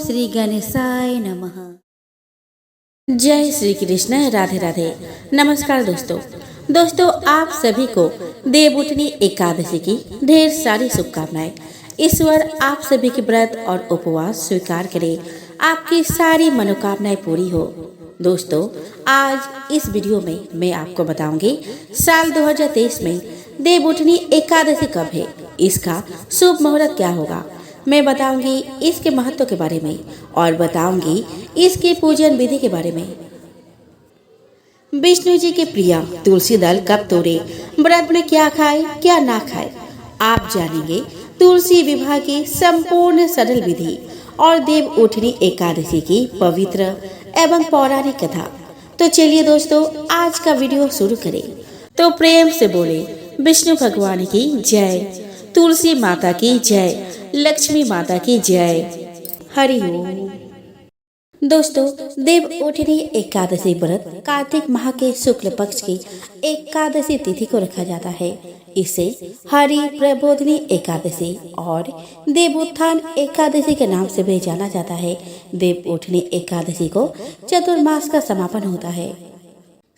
श्री गणेशाय नमः। जय श्री कृष्ण, राधे राधे। नमस्कार दोस्तों, आप सभी को देवउठनी एकादशी की ढेर सारी शुभकामनाएं। ईश्वर आप सभी के व्रत और उपवास स्वीकार करे, आपकी सारी मनोकामनाएं पूरी हो। दोस्तों, आज इस वीडियो में मैं आपको बताऊंगी साल 2023 में देवउठनी एकादशी कब है, इसका शुभ मुहूर्त क्या होगा। मैं बताऊंगी इसके महत्व के बारे में और बताऊंगी इसके पूजन विधि के बारे में। विष्णु जी के प्रिय तुलसी दल कब तोड़े, व्रत में क्या खाए क्या ना खाए, आप जानेंगे तुलसी विवाह की संपूर्ण सरल विधि और देवउठनी एकादशी की पवित्र एवं पौराणिक कथा। तो चलिए दोस्तों, आज का वीडियो शुरू करें। तो प्रेम से बोले विष्णु भगवान की जय, तुलसी माता की जय, लक्ष्मी माता की जय। हरि ओम। दोस्तों, देवउठनी एकादशी व्रत कार्तिक माह के शुक्ल पक्ष की एकादशी तिथि को रखा जाता है। इसे हरि प्रबोधनी एकादशी और देवोत्थान एकादशी के नाम से भी जाना जाता है। देवउठनी एकादशी को चतुर्मास का समापन होता है।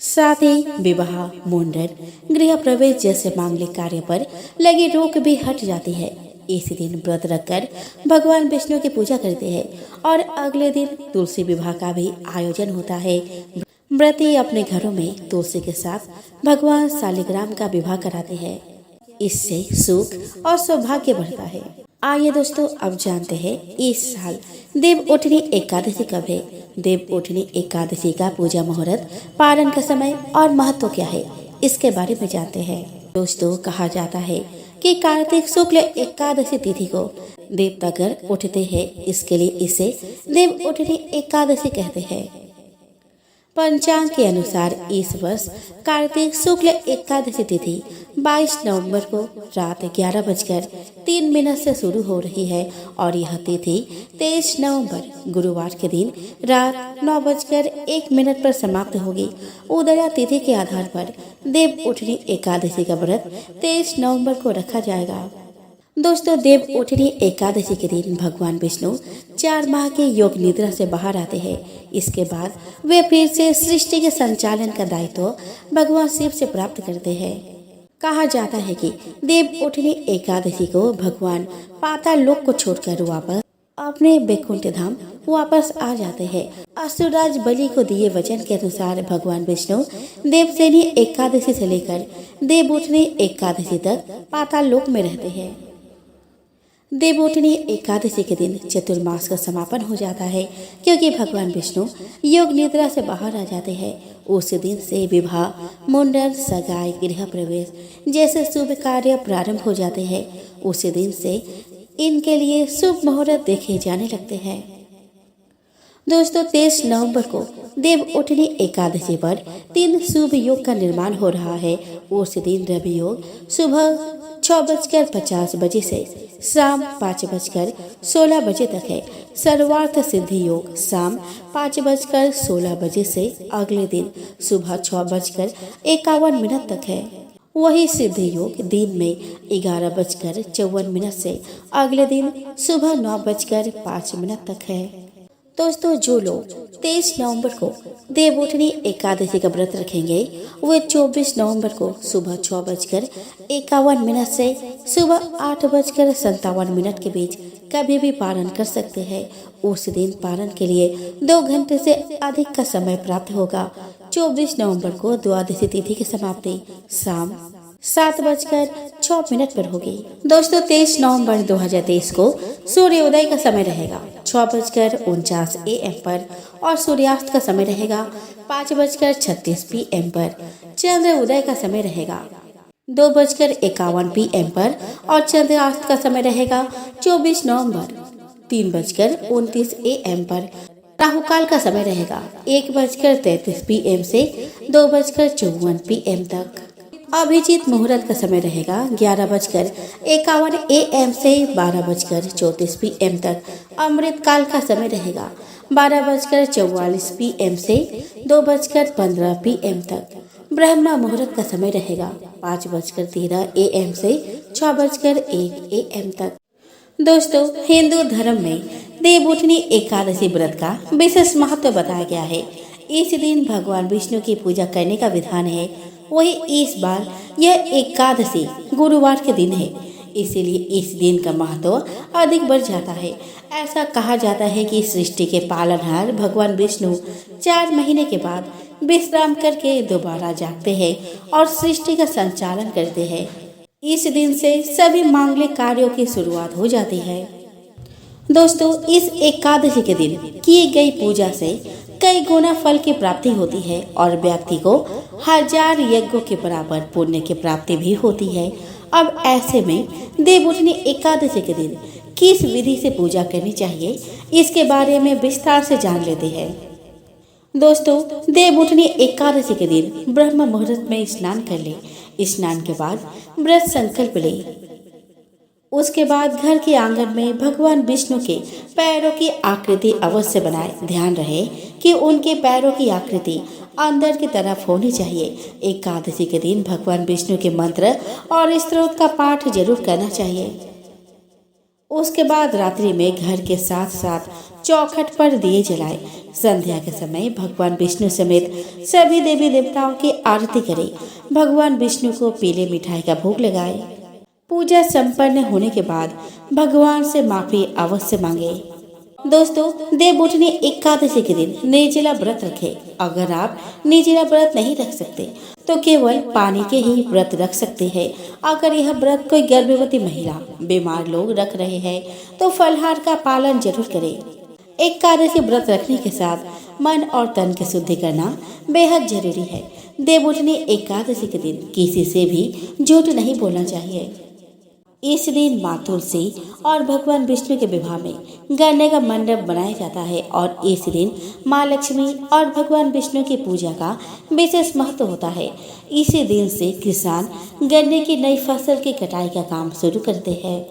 साथ ही विवाह, मुंडन, गृह प्रवेश जैसे मांगलिक कार्य पर लगी रोक भी हट जाती है। इसी दिन व्रत रखकर भगवान विष्णु की पूजा करते हैं और अगले दिन तुलसी विवाह का भी आयोजन होता है। व्रती अपने घरों में तुलसी के साथ भगवान शालिग्राम का विवाह कराते हैं। इससे सुख और सौभाग्य बढ़ता है। आइए दोस्तों, अब जानते हैं इस साल देवउठनी एकादशी कब है। देवउठनी एकादशी का पूजा मुहूर्त, पारण का समय और महत्व क्या है, इसके बारे में जानते हैं। दोस्तों, कहा जाता है कि कार्तिक शुक्ल एकादशी तिथि को देवतागण उठते हैं, इसके लिए इसे देवउठनी एकादशी कहते हैं। पंचांग के अनुसार इस वर्ष कार्तिक शुक्ल एकादशी तिथि 22 नवंबर को रात 11:03 से शुरू हो रही है और यह तिथि 23 नवंबर गुरुवार के दिन रात 9:01 पर समाप्त होगी। उदया तिथि के आधार पर देवउठनी एकादशी का व्रत 23 नवंबर को रखा जाएगा। दोस्तों, देवउठनी एकादशी के दिन भगवान विष्णु 4 माह के योग निद्रा से बाहर आते हैं। इसके बाद वे फिर से सृष्टि के संचालन का दायित्व भगवान शिव से प्राप्त करते हैं। कहा जाता है कि देवउठनी एकादशी को भगवान पाताल लोक को छोड़कर वापस अपने वैकुंठ धाम वापस आ जाते हैं। असुरराज बलि को दिए वचन के अनुसार भगवान विष्णु देवसेनी एकादशी से लेकर देवउठनी एकादशी तक पाताल लोक में रहते हैं। देवउठनी एकादशी के दिन चतुर्मास का समापन हो जाता है, क्योंकि भगवान विष्णु योग निद्रा से बाहर आ जाते हैं। उस दिन से विवाह, मुंडन, सगाई, गृह प्रवेश जैसे शुभ कार्य प्रारंभ हो जाते हैं। उस दिन से इनके लिए शुभ मुहूर्त देखे जाने लगते हैं। दोस्तों, 23 नवंबर को देवउठनी एकादशी पर 3 शुभ योग का निर्माण हो रहा है। उस दिन रवि योग सुबह 6:50 से शाम 5:16 तक है। सर्वार्थ सिद्धि योग शाम 5:16 से अगले दिन सुबह 6:51 तक है। वही सिद्धि योग दिन में 11:54 से अगले दिन सुबह 9:05 तक है। दोस्तों, जो लोग 23 नवंबर को देवउठनी एकादशी का व्रत रखेंगे, वे 24 नवंबर को सुबह 6:51 से सुबह 8:57 के बीच कभी भी पारण कर सकते हैं। उस दिन पारण के लिए 2 घंटे से अधिक का समय प्राप्त होगा। 24 नवंबर को द्वादशी तिथि की समाप्ति शाम 7:06 पर होगी। दोस्तों, 23 नवंबर 2023 को सूर्योदय का समय रहेगा 6:49 AM पर और सूर्यास्त का समय रहेगा 5:36 PM पर। चंद्र उदय का समय रहेगा 2:51 PM पर और चंद्रास्त का समय रहेगा 24 नवंबर 3:29 AM पर। राहुकाल का समय रहेगा 1:33 PM से 2:54 PM तक। अभिजीत मुहूर्त का समय रहेगा 11:51 AM से 12:34 PM तक। अमृत काल का समय रहेगा 12:44 PM से 2:15 PM तक। ब्रह्मा मुहूर्त का समय रहेगा 5:13 AM से 6:01 AM तक। दोस्तों, हिंदू धर्म में देवउठनी एकादशी व्रत का विशेष महत्व बताया गया है। इस दिन भगवान विष्णु की पूजा करने का विधान है। वही इस बार यह एकादशी गुरुवार के दिन है, इसीलिए इस दिन का महत्व अधिक बढ़ जाता है। ऐसा कहा जाता है कि सृष्टि के पालनहार भगवान विष्णु 4 महीने के बाद विश्राम करके दोबारा जागते हैं और सृष्टि का संचालन करते हैं। इस दिन से सभी मांगलिक कार्यों की शुरुआत हो जाती है। दोस्तों, इस एकादशी के दिन की गई पूजा से कई गुना फल की प्राप्ति होती है और व्यक्ति को 1000 यज्ञों के बराबर पुण्य की प्राप्ति भी होती है। अब ऐसे में देवउठनी एकादशी के दिन किस विधि से पूजा करनी चाहिए, इसके बारे में विस्तार से जान लेते हैं। दोस्तों, देवउठनी एकादशी के दिन ब्रह्म मुहूर्त में स्नान कर ले। स्नान के बाद व्रत संकल्प ले। उसके बाद घर के आंगन में भगवान विष्णु के पैरों की आकृति अवश्य बनाए। ध्यान रहे कि उनके पैरों की आकृति अंदर की तरफ होनी चाहिए। एकादशी के दिन भगवान विष्णु के मंत्र और स्तोत्र का पाठ जरूर करना चाहिए। उसके बाद रात्रि में घर के साथ साथ चौखट पर दिए जलाए। संध्या के समय भगवान विष्णु समेत सभी देवी देवताओं की आरती करें। भगवान विष्णु को पीले मिठाई का भोग लगाए। पूजा संपन्न होने के बाद भगवान से माफी अवश्य मांगे। दोस्तों, देवउठनी एकादशी के दिन निर्जला व्रत रखें। अगर आप निर्जला व्रत नहीं रख सकते तो केवल पानी के ही व्रत रख सकते हैं। अगर यह व्रत कोई गर्भवती महिला, बीमार लोग रख रहे हैं तो फलाहार का पालन जरूर करें। एकादशी व्रत रखने के साथ मन और तन की शुद्धि करना बेहद जरूरी है। देवउठनी एकादशी के दिन किसी से भी झूठ नहीं बोलना चाहिए। इस दिन माँ तुलसी और भगवान विष्णु के विवाह में गन्ने का मंडप बनाया जाता है और इस दिन माँ लक्ष्मी और भगवान विष्णु की पूजा का विशेष महत्व होता है। इसी दिन से किसान गन्ने की नई फसल की कटाई का काम शुरू करते हैं।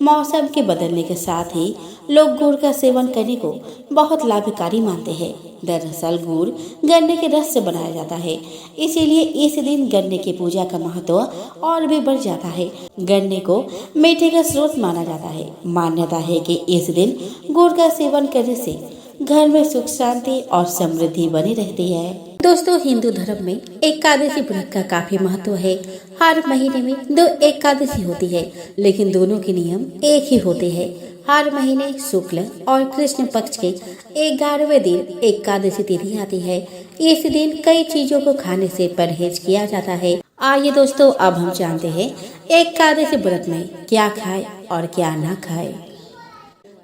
मौसम के बदलने के साथ ही लोग गुड़ का सेवन करने को बहुत लाभकारी मानते हैं। दरअसल गुड़ गन्ने के रस से बनाया जाता है, इसीलिए इस दिन गन्ने की पूजा का महत्व और भी बढ़ जाता है। गन्ने को मीठे का स्रोत माना जाता है। मान्यता है कि इस दिन गुड़ का सेवन करने से घर में सुख शांति और समृद्धि बनी रहती है। दोस्तों, हिंदू धर्म में एकादशी व्रत का काफी महत्व है। हर महीने में 2 एकादशी होती है, लेकिन दोनों के नियम एक ही होते हैं। हर महीने शुक्ल और कृष्ण पक्ष के 11वें दिन एकादशी तिथि आती है। इस दिन कई चीजों को खाने से परहेज किया जाता है। आइए दोस्तों, अब हम जानते हैं एकादशी व्रत में क्या खाए और क्या ना खाए।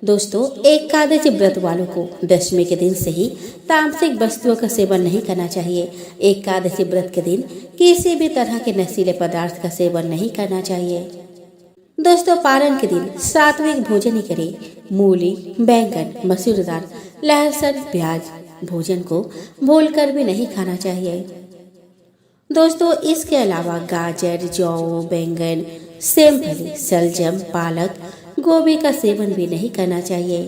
दोस्तों, एकादशी व्रत वालों को दशमी के दिन से ही तामसिक वस्तुओं का सेवन नहीं करना चाहिए। एकादशी व्रत के दिन किसी भी तरह के नशीले पदार्थ का सेवन नहीं करना चाहिए। दोस्तों, पारण के दिन सात्विक भोजन ही करें। मूली, बैंगन, मसूर दाल, लहसुन, प्याज भोजन को भूलकर भी नहीं खाना चाहिए। दोस्तों, इसके अलावा गाजर, जौ, बैंगन, सेमफली, सलजम, पालक, गोभी का सेवन भी नहीं करना चाहिए।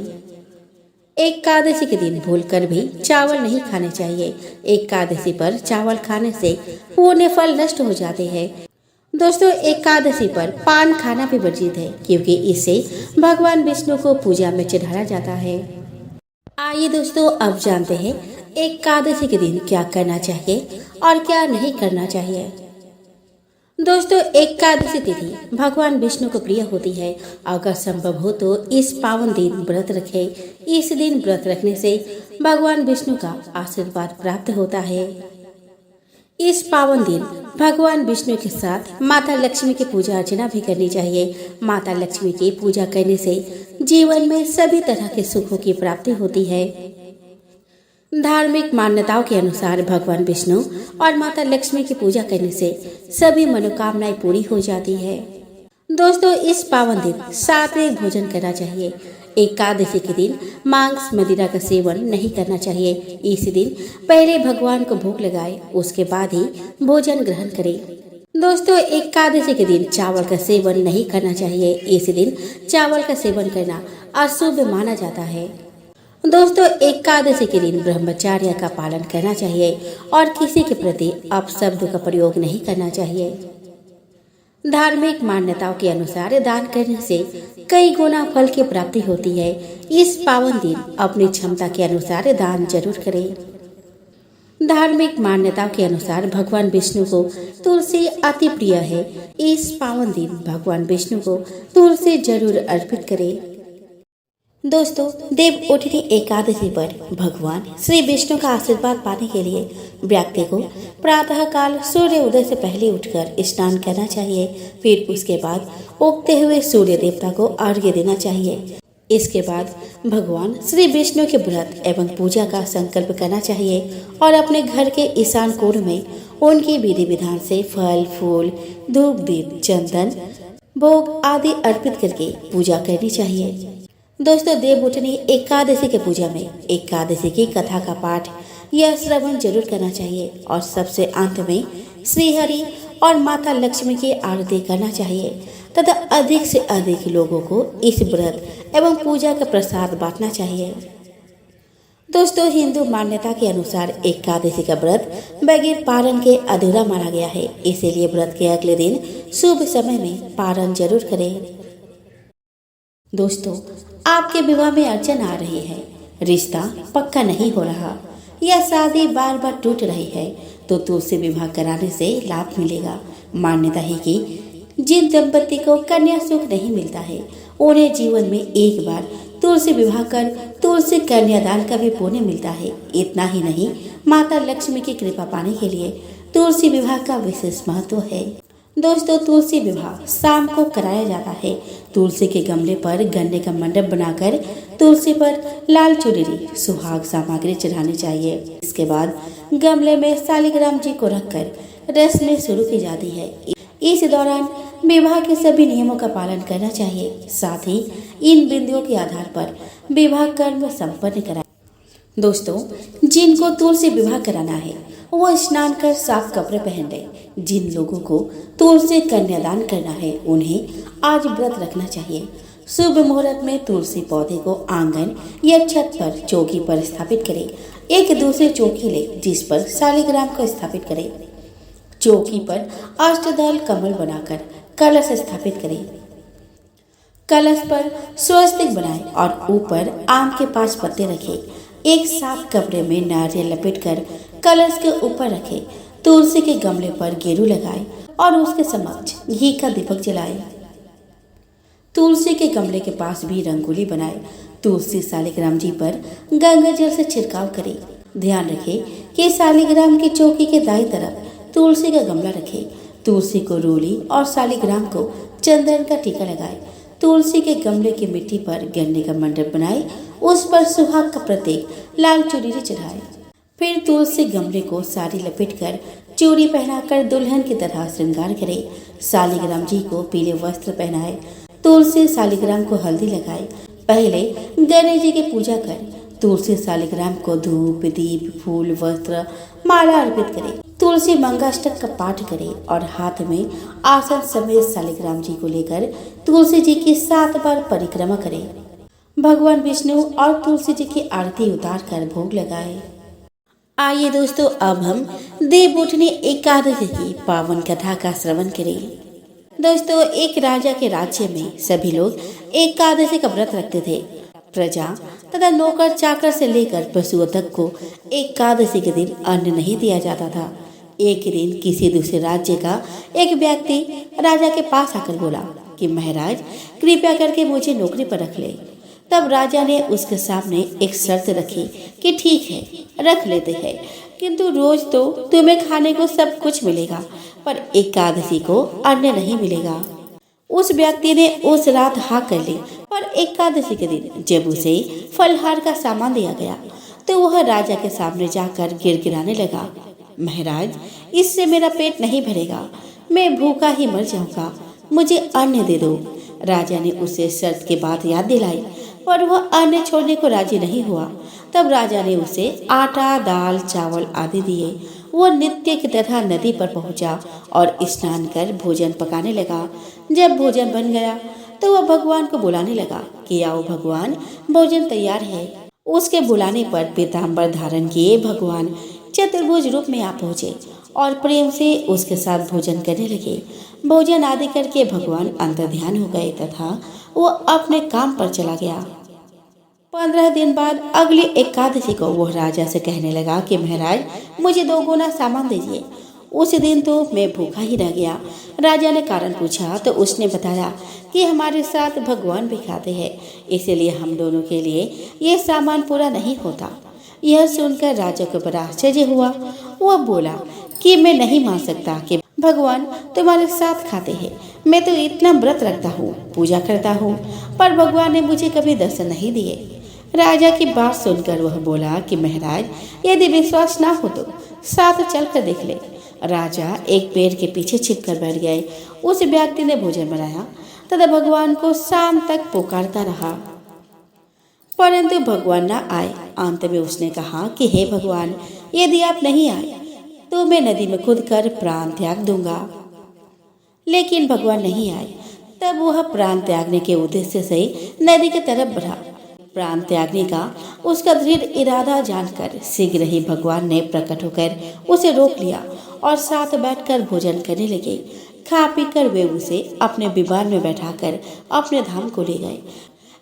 एकादशी के दिन भूलकर भी चावल नहीं खाने चाहिए। एकादशी पर चावल खाने से पुण्य फल नष्ट हो जाते हैं। दोस्तों, एकादशी पर पान खाना भी वर्जित है, क्योंकि इससे भगवान विष्णु को पूजा में चढ़ाया जाता है। आइए दोस्तों, अब जानते हैं एकादशी के दिन क्या करना चाहिए और क्या नहीं करना चाहिए। दोस्तों, एकादशी तिथि भगवान विष्णु को प्रिय होती है। अगर संभव हो तो इस पावन दिन व्रत रखें। इस दिन व्रत रखने से भगवान विष्णु का आशीर्वाद प्राप्त होता है। इस पावन दिन भगवान विष्णु के साथ माता लक्ष्मी की पूजा अर्चना भी करनी चाहिए। माता लक्ष्मी की पूजा करने से जीवन में सभी तरह के सुखों की प्राप्ति होती है। धार्मिक मान्यताओं के अनुसार भगवान विष्णु और माता लक्ष्मी की पूजा करने से सभी मनोकामनाएं पूरी हो जाती है। दोस्तों, इस पावन दिन सात्विक भोजन करना चाहिए। एकादशी के दिन मांस मदिरा का सेवन नहीं करना चाहिए। इस दिन पहले भगवान को भोग लगाए, उसके बाद ही भोजन ग्रहण करें। दोस्तों, एकादशी के दिन चावल का सेवन नहीं करना चाहिए। इस दिन चावल का सेवन करना अशुभ माना जाता है। दोस्तों, एकादशी के दिन ब्रह्मचर्य का पालन करना चाहिए और किसी के प्रति अपशब्द का प्रयोग नहीं करना चाहिए। धार्मिक मान्यताओं के अनुसार दान करने से कई गुना फल की प्राप्ति होती है। इस पावन दिन अपनी क्षमता के अनुसार दान जरूर करें। धार्मिक मान्यताओं के अनुसार भगवान विष्णु को तुलसी अति प्रिय है। इस पावन दिन भगवान विष्णु को तुलसी जरूर अर्पित करें। दोस्तों, देव उठनी एकादशी पर भगवान श्री विष्णु का आशीर्वाद पाने के लिए व्यक्ति को प्रातः काल सूर्य उदय से पहले उठकर स्नान करना चाहिए। फिर उसके बाद उगते हुए सूर्य देवता को अर्घ्य देना चाहिए। इसके बाद भगवान श्री विष्णु के व्रत एवं पूजा का संकल्प करना चाहिए और अपने घर के ईशान कोण में उनकी विधि विधान से फल फूल धूप दीप चंदन भोग आदि अर्पित करके पूजा करनी चाहिए। दोस्तों, देव उठनी एकादशी के पूजा में एकादशी की कथा का पाठ या श्रवण जरूर करना चाहिए और सबसे अंत में श्री हरि और माता लक्ष्मी की आरती करना चाहिए तथा अधिक से अधिक लोगों को इस व्रत एवं पूजा का प्रसाद बांटना चाहिए। दोस्तों, हिंदू मान्यता के अनुसार एकादशी का व्रत बगैर पारण के अधूरा माना गया है। इसीलिए व्रत के अगले दिन शुभ समय में पारण जरूर करें। दोस्तों, आपके विवाह में अड़चन आ रही है, रिश्ता पक्का नहीं हो रहा या शादी बार बार टूट रही है तो तुलसी विवाह कराने से लाभ मिलेगा। मान्यता है कि जिन दंपति को कन्या सुख नहीं मिलता है उन्हें जीवन में एक बार तुलसी विवाह कर तुलसी कन्यादान का भी पुण्य मिलता है। इतना ही नहीं, माता लक्ष्मी की कृपा पाने के लिए तुलसी विवाह का विशेष महत्व है। दोस्तों, तुलसी विवाह शाम को कराया जाता है। तुलसी के गमले पर गन्ने का मंडप बनाकर तुलसी पर लाल चुनरी सुहाग सामग्री चढ़ानी चाहिए। इसके बाद गमले में शालिग्राम जी को रखकर रस्में शुरू की जाती है। इस दौरान विवाह के सभी नियमों का पालन करना चाहिए। साथ ही इन बिंदुओं के आधार पर विवाह कर्म संपन्न कराएं। दोस्तों, जिनको तुलसी विवाह कराना है वो स्नान कर साफ कपड़े पहन ले। जिन लोगों को तुलसी कन्यादान करना है उन्हें आज व्रत रखना चाहिए। शुभ मुहूर्त में तुलसी पौधे को आंगन या छत पर चौकी पर स्थापित करें। एक दूसरे चौकी ले जिस पर शालिग्राम को स्थापित करें। चौकी पर अष्टदल कमल बनाकर कलश स्थापित करें। कलश पर स्वस्तिक बनाएं और ऊपर आम के 5 पत्ते रखें। एक साफ कपड़े में नारियल लपेटकर कलश के ऊपर रखें। तुलसी के गमले पर गेरू लगाएं और उसके समक्ष घी का दीपक जलाएं। तुलसी के गमले के पास भी रंगोली बनाएं। तुलसी शालिग्राम जी पर गंगा जल से छिड़काव करें। ध्यान रखें कि शालिग्राम की चौकी के दाईं तरफ तुलसी का गमला रखें। तुलसी को रोली और शालिग्राम को चंदन का टीका लगाएं। तुलसी के गमले की मिट्टी पर गन्ने का मंडप बनाएं। उस पर सुहाग का प्रतीक लाल चुनरी चढ़ाएं। फिर तुलसी गमले को साड़ी लपेटकर चूड़ी पहनाकर दुल्हन की तरह श्रृंगार करें। शालिग्राम जी को पीले वस्त्र पहनाए। तुलसी शालिग्राम को हल्दी लगाए। पहले गणेश जी की पूजा कर तुलसी शालिग्राम को धूप दीप फूल वस्त्र माला अर्पित करें। तुलसी मंगलाष्टक का पाठ करें और हाथ में आसन समेत शालिग्राम जी को लेकर तुलसी जी की 7 बार परिक्रमा करें। भगवान विष्णु और तुलसी जी की आरती उतार कर भोग लगाए। आइए दोस्तों, अब हम देव उठनी एकादशी की पावन कथा का श्रवण करें। दोस्तों, एक राजा के राज्य में सभी लोग एकादशी का व्रत रखते थे। प्रजा तथा नौकर चाकर से लेकर पशुओं तक को एकादशी के दिन अन्न नहीं दिया जाता था। एक दिन किसी दूसरे राज्य का एक व्यक्ति राजा के पास आकर बोला कि महाराज, कृपया करके मुझे नौकरी पर रख ले। तब राजा ने उसके सामने एक शर्त रखी कि ठीक है, रख लेते हैं, किंतु रोज तो तुम्हें खाने को सब कुछ मिलेगा, पर एकादशी को अन्न नहीं मिलेगा। उस व्यक्ति ने उस रात हाँ कर ली, पर एकादशी के दिन जब उसे फलहार का सामान दिया गया तो वह राजा के सामने जाकर गिड़गिड़ाने लगा, महाराज, इससे मेरा पेट नहीं भरेगा, मैं भूखा ही मर जाऊंगा, मुझे अन्न दे दो। राजा ने उसे शर्त की बात याद दिलाई, पर वह अन्न छोड़ने को राजी नहीं हुआ। तब राजा ने उसे आटा दाल चावल आदि दिए। वह नित्य की तरह नदी पर पहुंचा और स्नान कर भोजन पकाने लगा। जब भोजन बन गया तो वह भगवान को बुलाने लगा कि आओ भगवान, भोजन तैयार है। उसके बुलाने पर पीताम्बर धारण किए भगवान चतुर्भुज रूप में आ पहुंचे और प्रेम से उसके साथ भोजन करने लगे। भोजन आदि करके भगवान अंतर्ध्यान हो गए तथा वो अपने काम पर चला गया। 15 दिन बाद अगली एकादशी को वह राजा से कहने लगा कि महाराज, मुझे 2 गुना सामान दीजिए। उस दिन तो मैं भूखा ही रह गया। राजा ने कारण पूछा तो उसने बताया कि हमारे साथ भगवान भी खाते हैं, इसलिए हम दोनों के लिए ये सामान पूरा नहीं होता। यह सुनकर राजा को बड़ा आश्चर्य हुआ। वह बोला कि मैं नहीं मान सकता कि भगवान तुम्हारे साथ खाते हैं। मैं तो इतना व्रत रखता हूँ, पूजा करता हूँ, पर भगवान ने मुझे कभी दर्शन नहीं दिए। राजा की बात सुनकर वह बोला कि महाराज, यदि विश्वास ना हो तो साथ चल कर देख ले। राजा एक पेड़ के पीछे छिपकर बैठ गए। उस व्यक्ति ने भोजन बनाया तथा भगवान को शाम तक पुकारता रहा, परंतु भगवान न आए। अंत में उसने कहा कि हे भगवान, यदि आप नहीं आए तो मैं नदी में कूदकर प्राण त्याग दूंगा। लेकिन भगवान नहीं आए। तब वह प्राण त्यागने के उद्देश्य से नदी की तरफ बढ़ा। प्राण त्यागने का उसका दृढ़ इरादा जानकर शीघ्र ही भगवान ने प्रकट होकर उसे रोक लिया और साथ बैठकर भोजन करने लगे। खा पी कर वे उसे अपने विमान में बैठाकर अपने धाम को ले गए।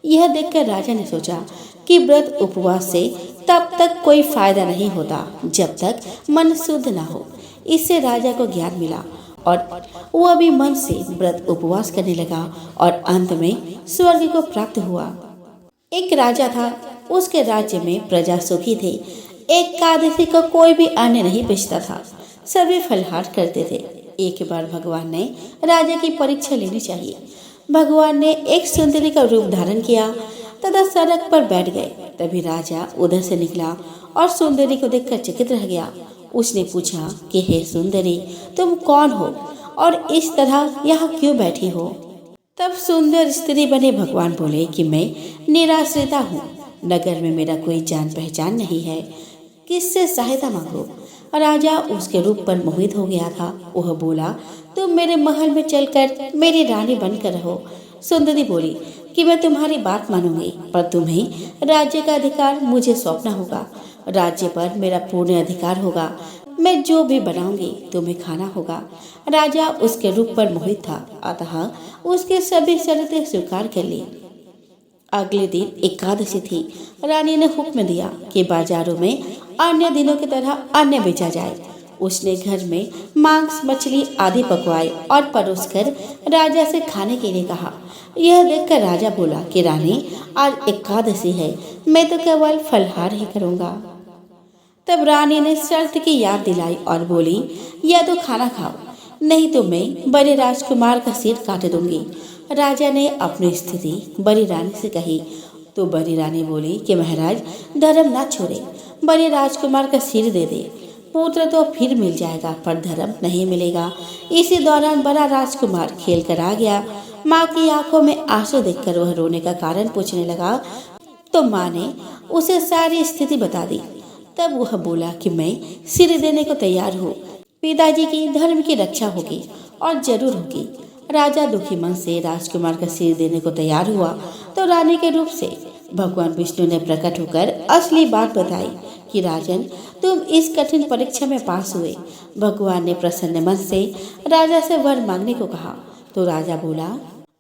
यह देखकर राजा ने सोचा कि व्रत उपवास से तब तक कोई फायदा नहीं होता जब तक मन शुद्ध न हो। इससे राजा को ज्ञान मिला और वह भी मन से व्रत उपवास करने लगा और अंत में स्वर्ग को प्राप्त हुआ। एक राजा था, उसके राज्य में प्रजा सुखी थी। एकादशी को कोई भी अन्न नहीं बेचता था, सभी फलाहार करते थे। एक बार भगवान ने राजा की परीक्षा लेनी चाहिए। भगवान ने एक सुंदरी का रूप धारण किया तथा सड़क पर बैठ गए। तभी राजा उधर से निकला और सुंदरी को देखकर चकित रह गया। उसने पूछा कि हे सुंदरी, तुम कौन हो और इस तरह यहाँ क्यों बैठी हो? तब सुंदर स्त्री बने भगवान बोले कि मैं निराश्रिता हूँ, नगर में मेरा कोई जान पहचान नहीं है, किससे सहायता मांगो? राजा उसके रूप पर मोहित हो गया था। वह बोला, तुम मेरे महल में चलकर मेरी रानी बनकर रहो। सुंदरी बोली कि मैं तुम्हारी बात मानूंगी, पर तुम्हें राज्य का अधिकार मुझे सौंपना होगा। राज्य पर मेरा पूर्ण अधिकार होगा। मैं जो भी बनाऊंगी तुम्हें खाना होगा। राजा उसके रूप पर मोहित था, अतः उसके सभी शर्तें स्वीकार कर ली। अगले दिन एकादशी थी। रानी ने हुक्म दिया कि बाजारों में अन्य दिनों की तरह अन्न बेचा जाए। उसने घर में मांस, मछली आदि पकवाए और परोसकर राजा से खाने के लिए कहा। यह देखकर राजा बोला कि रानी, आज एकादशी है, मैं तो केवल फलाहार ही करूँगा। तब रानी ने शर्त की याद दिलाई और बोली, या तो खाना खाओ, नहीं तो मैं बड़े राजकुमार का सिर काट दूंगी। राजा ने अपनी स्थिति बड़ी रानी से कही तो बड़ी रानी बोली कि महाराज, धर्म ना छोड़े, बड़े राजकुमार का सिर दे दे। पुत्र तो फिर मिल जाएगा पर धर्म नहीं मिलेगा। इसी दौरान बड़ा राजकुमार खेल कर आ गया। माँ की आंखों में आंसू देखकर वह रोने का कारण पूछने लगा तो माँ ने उसे सारी स्थिति बता दी। तब वह बोला कि मैं सिर देने को तैयार हूँ, पिताजी की धर्म की रक्षा होगी और जरूर होगी। राजा दुखी मन से राजकुमार का सिर देने को तैयार हुआ तो रानी के रूप से भगवान विष्णु ने प्रकट होकर असली बात बताई कि राजन, तुम इस कठिन परीक्षा में पास हुए। भगवान ने प्रसन्न मन से राजा से वर मांगने को कहा तो राजा बोला,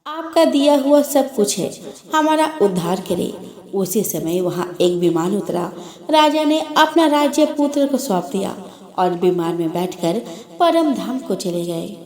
आपका दिया हुआ सब कुछ है, हमारा उद्धार करे। उसी समय वहाँ एक विमान उतरा। राजा ने अपना राज्य पुत्र को सौंप दिया और विमान में बैठकर परम धाम को चले गए।